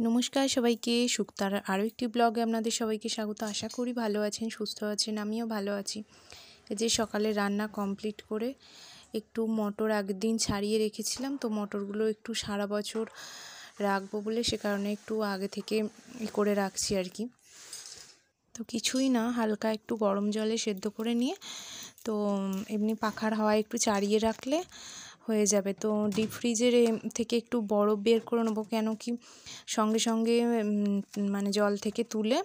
নমস্কার সবাইকে, শুক্তার আরও একটি ব্লগে আপনাদের সবাইকে স্বাগত। আশা করি ভালো আছেন, সুস্থ আছেন, আমিও ভালো আছি। এই যে সকালে রান্না কমপ্লিট করে একটু মটর আগের দিন ছাড়িয়ে রেখেছিলাম, তো মটরগুলো একটু সারা বছর রাখবো বলে সে কারণে একটু আগে থেকে করে রাখছি আর কি। তো কিছুই না, হালকা একটু গরম জলে সেদ্ধ করে নিয়ে তো এমনি পাখার হাওয়ায় একটু চাড়িয়ে রাখলে হয়ে যাবে। তো ডিপ ফ্রিজের থেকে একটু বরফ বের করে নেবো, কেন কি সঙ্গে সঙ্গে মানে জল থেকে তুলে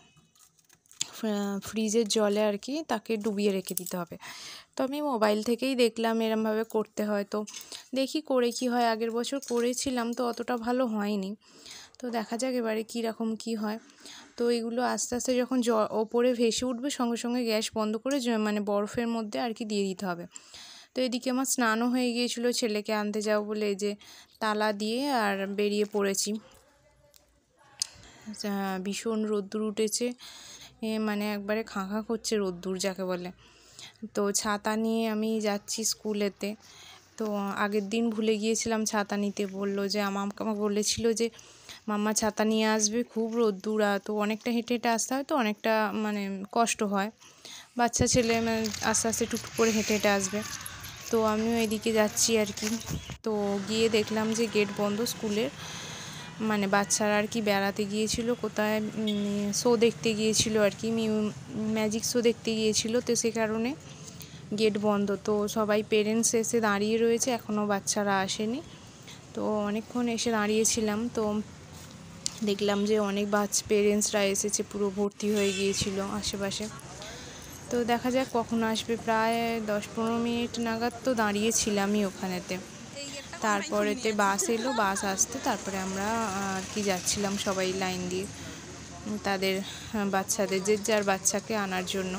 ফ্রিজের জলে আর কি তাকে ডুবিয়ে রেখে দিতে হবে। তো আমি মোবাইল থেকেই দেখলাম এরমভাবে করতে হয়, তো দেখি করে কি হয়। আগের বছর করেছিলাম তো অতটা ভালো হয়নি, তো দেখা যাক এবারে কীরকম কী হয়। তো এগুলো আস্তে আস্তে যখন ওপরে ভেসে উঠবে সঙ্গে সঙ্গে গ্যাস বন্ধ করে মানে বরফের মধ্যে আর কি দিয়ে দিতে হবে। তো এদিকে আমার স্নানও হয়ে গিয়েছিলো, ছেলেকে আনতে যাও বলে এই যে তালা দিয়ে আর বেরিয়ে পড়েছি। ভীষণ রোদ্দুর উঠেছে, মানে একবারে খাঁ করছে রোদ্দুর যাকে বলে। তো ছাতা নিয়ে আমি যাচ্ছি স্কুলেতে। তো আগের দিন ভুলে গিয়েছিলাম ছাতা নিতে, বললো যে আমাকে বলেছিল যে মাম্মা ছাতা নিয়ে আসবে, খুব রোদ্দুর, তো অনেকটা হেঁটে হেঁটে আসতে হয়, তো অনেকটা মানে কষ্ট হয়, বাচ্চা ছেলে মানে আস্তে আস্তে টুকটুক করে হেঁটে হেঁটে আসবে। তো আমিও এদিকে যাচ্ছি আর কি। তো গিয়ে দেখলাম যে গেট বন্ধ স্কুলের, মানে বাচ্চারা আর কি বেড়াতে গিয়েছিল কোথায়, শো দেখতে গিয়েছিল আর কি, ম্যাজিক শো দেখতে গিয়েছিল, তো সে কারণে গেট বন্ধ। তো সবাই পেরেন্টস এসে দাঁড়িয়ে রয়েছে, এখনও বাচ্চারা আসেনি। তো অনেকক্ষণ এসে দাঁড়িয়েছিলাম, তো দেখলাম যে অনেক পেরেন্টসরা এসেছে, পুরো ভর্তি হয়ে গিয়েছিল আশেপাশে। তো দেখা যাক কখন আসবে, প্রায় 10-15 মিনিট নাগাদ তো দাঁড়িয়েছিলামই ওখানেতে। তারপরেতে বাস এলো, বাস আসতে তারপরে আমরা আর কি যাচ্ছিলাম সবাই লাইন দিয়ে তাদের বাচ্চাদের, যে যার বাচ্চাকে আনার জন্য।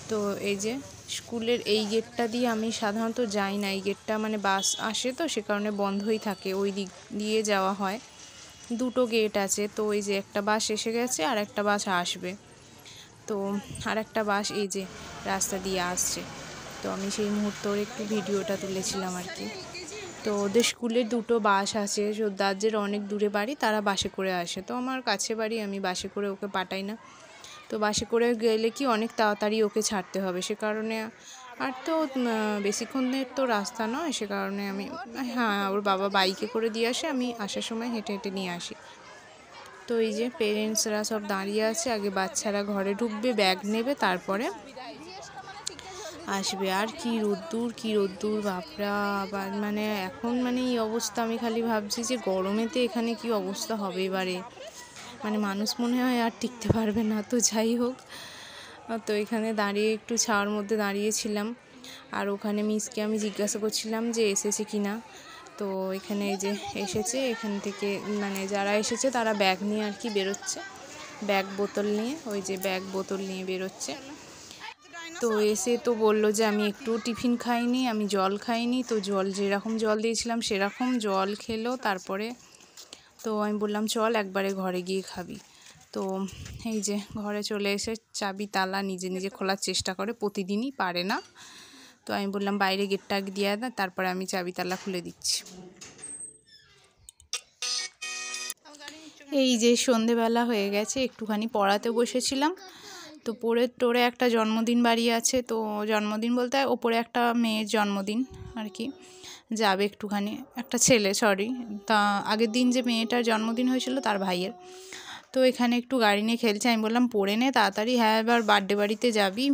তো এই যে স্কুলের এই গেটটা দিয়ে আমি সাধারণত যাই না, এই গেটটা মানে বাস আসে তো সে কারণে বন্ধই থাকে, ওই দিক দিয়ে যাওয়া হয়। দুটো গেট আছে, তো ওই যে একটা বাস এসে গেছে আর একটা বাস আসবে, তো আর একটা বাস এই যে রাস্তা দিয়ে আসছে। তো আমি সেই মুহূর্তের একটু ভিডিওটা তুলেছিলাম আর কি। তো ওদের স্কুলের দুটো বাস আছে, যাদের অনেক দূরে বাড়ি তারা বাসে করে আসে, তো আমার কাছে বাড়ি, আমি বাসে করে ওকে পাঠাই না। তো বাসে করে গেলে কি অনেক তাড়াতাড়ি ওকে ছাড়তে হবে, সে কারণে আর তো বেশিক্ষণের তো রাস্তা নয়, সে কারণে আমি ওর বাবা বাইকে করে দিয়ে আসে, আমি আসার সময় হেঁটে হেঁটে নিয়ে আসি। তো এই যে পেরেন্টসরা সব দাঁড়িয়ে আছে, আগে বাচ্চারা ঘরে ঢুকবে, ব্যাগ নেবে, তারপরে আসবে। আর কি রোদ্দুর বাপরা, আবার মানে এখন মানে এই অবস্থা, আমি খালি ভাবছি যে গরমেতে এখানে কি অবস্থা হবে এবারে, মানে মানুষ মনে হয় আর টিকতে পারবে না। তো যাই হোক, তো এখানে দাঁড়িয়ে একটু ছাওয়ার মধ্যে দাঁড়িয়েছিলাম, আর ওখানে মিসকে আমি জিজ্ঞাসা করছিলাম যে এসেছে কি না। তো এখানে এই যে এসেছে, এখান থেকে মানে যারা এসেছে তারা ব্যাগ নিয়ে আর কি বেরোচ্ছে, ব্যাগ বোতল নিয়ে, ওই যে ব্যাগ বোতল নিয়ে বেরোচ্ছে। তো এসে তো বললো যে আমি একটু টিফিন খাইনি, আমি জল খাইনি, তো জল যেরকম জল দিয়েছিলাম সেরকম জল খেলো। তারপরে তো আমি বললাম চল একবারে ঘরে গিয়ে খাবি। তো এই যে ঘরে চলে এসে চাবি তালা নিজে নিজে খোলার চেষ্টা করে, প্রতিদিনই পারে না। তো আমি বললাম বাইরে গেটটা দিয়ে দে, তারপরে আমি চাবি তালা খুলে দিচ্ছি। এই যে সন্ধেবেলা হয়ে গেছে, একটুখানি পড়াতে বসেছিলাম। তো পড়ে টোরে একটা জন্মদিন বাড়ি আছে, তো জন্মদিন বলতে ওপরে একটা মেয়ের জন্মদিন আর কি, যাবে একটুখানি, একটা ছেলে সরি, তা আগের দিন যে মেয়েটার জন্মদিন হয়েছিল তার ভাইয়ের। তো এখানে একটু গাড়ি নিয়ে খেলছে, আমি বললাম পড়ে নে তাড়াতাড়ি, হ্যাঁ এবার বার্থডে বাড়িতে যাবি।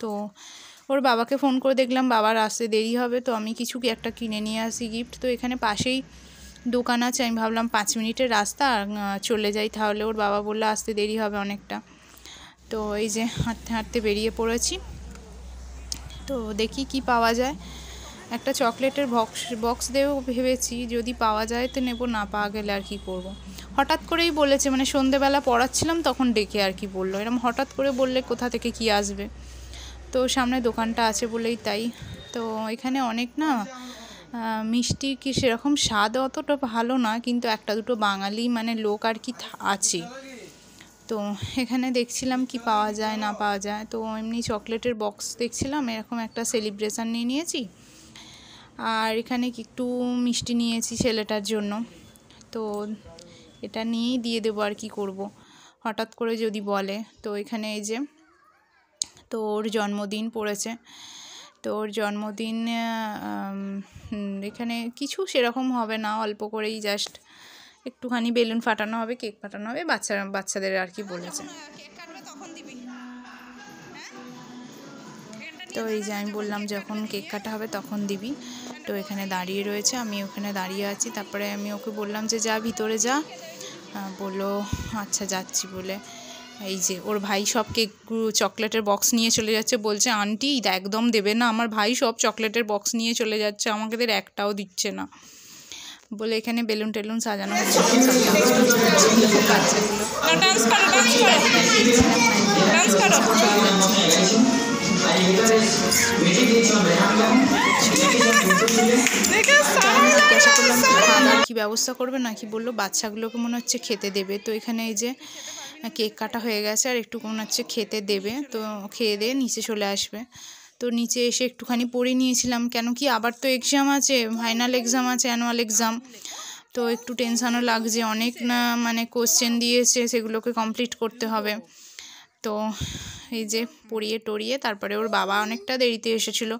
তো ওর বাবাকে ফোন করে দেখলাম বাবার আসতে দেরি হবে, তো আমি কিছু একটা কিনে নিয়ে আসি গিফট। তো এখানে পাশেই দোকান আছে, আমি ভাবলাম 5 মিনিটের রাস্তা, চলে যাই তাহলে। ওর বাবা বললো আসতে দেরি হবে অনেকটা। তো এই যে হাঁটতে হাঁটতে বেরিয়ে পড়েছি, তো দেখি কি পাওয়া যায়। একটা চকলেটের বক্স দেবো ভেবেছি, যদি পাওয়া যায় তো নেবো, না পাওয়া গেলে আর কি করব। হঠাৎ করেই বলেছে, মানে সন্ধেবেলা পড়াচ্ছিলাম তখন ডেকে আর কি বললো, এরকম হঠাৎ করে বললে কোথা থেকে কি আসবে। তো সামনে দোকানটা আছে বলেই তাই। তো এখানে অনেক না মিষ্টি কি সেরকম স্বাদ অতটা ভালো না, কিন্তু একটা দুটো বাঙালি মানে লোক আর কি আছে। তো এখানে দেখছিলাম কি পাওয়া যায় না পাওয়া যায়, তো এমনি চকলেটের বক্স দেখছিলাম, এরকম একটা সেলিব্রেশন নিয়ে নিয়েছি, আর এখানে একটু মিষ্টি নিয়েছি ছেলেটার জন্য। তো এটা নিয়েই দিয়ে দেবো আর কি করব, হঠাৎ করে যদি বলে। তো এখানে এই যে তো ওর জন্মদিন পড়েছে, তো ওর জন্মদিন এখানে কিছু সেরকম হবে না, অল্প করেই জাস্ট একটুখানি বেলুন ফাটানো হবে, কেক ফাটানো হবে, বাচ্চাদের আর কি বলেছে। তো এই যে আমি বললাম যখন কেক কাটা হবে তখন দিবি। তো এখানে দাঁড়িয়ে রয়েছে, আমি ওখানে দাঁড়িয়ে আছি। তারপরে আমি ওকে বললাম যে যা ভিতরে যা, বললো আচ্ছা যাচ্ছি বলে। এই যে ওর ভাই সব কেক চকলেটের বক্স নিয়ে চলে যাচ্ছে, বলছে আন্টি একদম দেবে না, আমার ভাই সব চকলেটের বক্স নিয়ে চলে যাচ্ছে, আমাদের একটাও দিচ্ছে না বলে। এখানে বেলুন টেলুন সাজানো হচ্ছিল, জিজ্ঞাসা করলাম খাওয়া দাওয়ার কী ব্যবস্থা করবে নাকি, বললো বাচ্চাগুলোকে মনে হচ্ছে খেতে দেবে। তো এখানে এই যে কেক কাটা হয়ে গেছে, আর একটু মনে হচ্ছে খেতে দেবে, তো খেয়ে দিয়ে নিচে চলে আসবে। তো নিচে এসে একটুখানি পড়ে নিয়েছিলাম, কেন কি আবার তো এক্সাম আছে, ফাইনাল এক্সাম আছে, অ্যানুয়াল এক্সাম। তো একটু টেনশানও লাগছে, অনেক না মানে কোশ্চেন দিয়েছে, সেগুলোকে কমপ্লিট করতে হবে। তো এই যে পড়িয়ে টড়িয়ে তারপরে ওর বাবা অনেকটা দেরিতে এসেছিলো,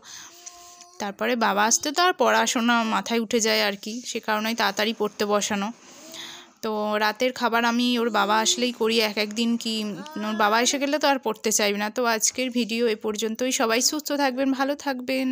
তারপরে বাবা আসতে তো আর পড়াশোনা মাথায় উঠে যায় আর কি, সে কারণেই তাড়াতাড়ি পড়তে বসানো। তো রাতের খাবার আমি ওর বাবা আসলেই করি, এক দিন কি ওর বাবা এসে গেলে তো আর পড়তে চাইবে না। তো আজকের ভিডিও এ পর্যন্তই, সবাই সুস্থ থাকবেন, ভালো থাকবেন।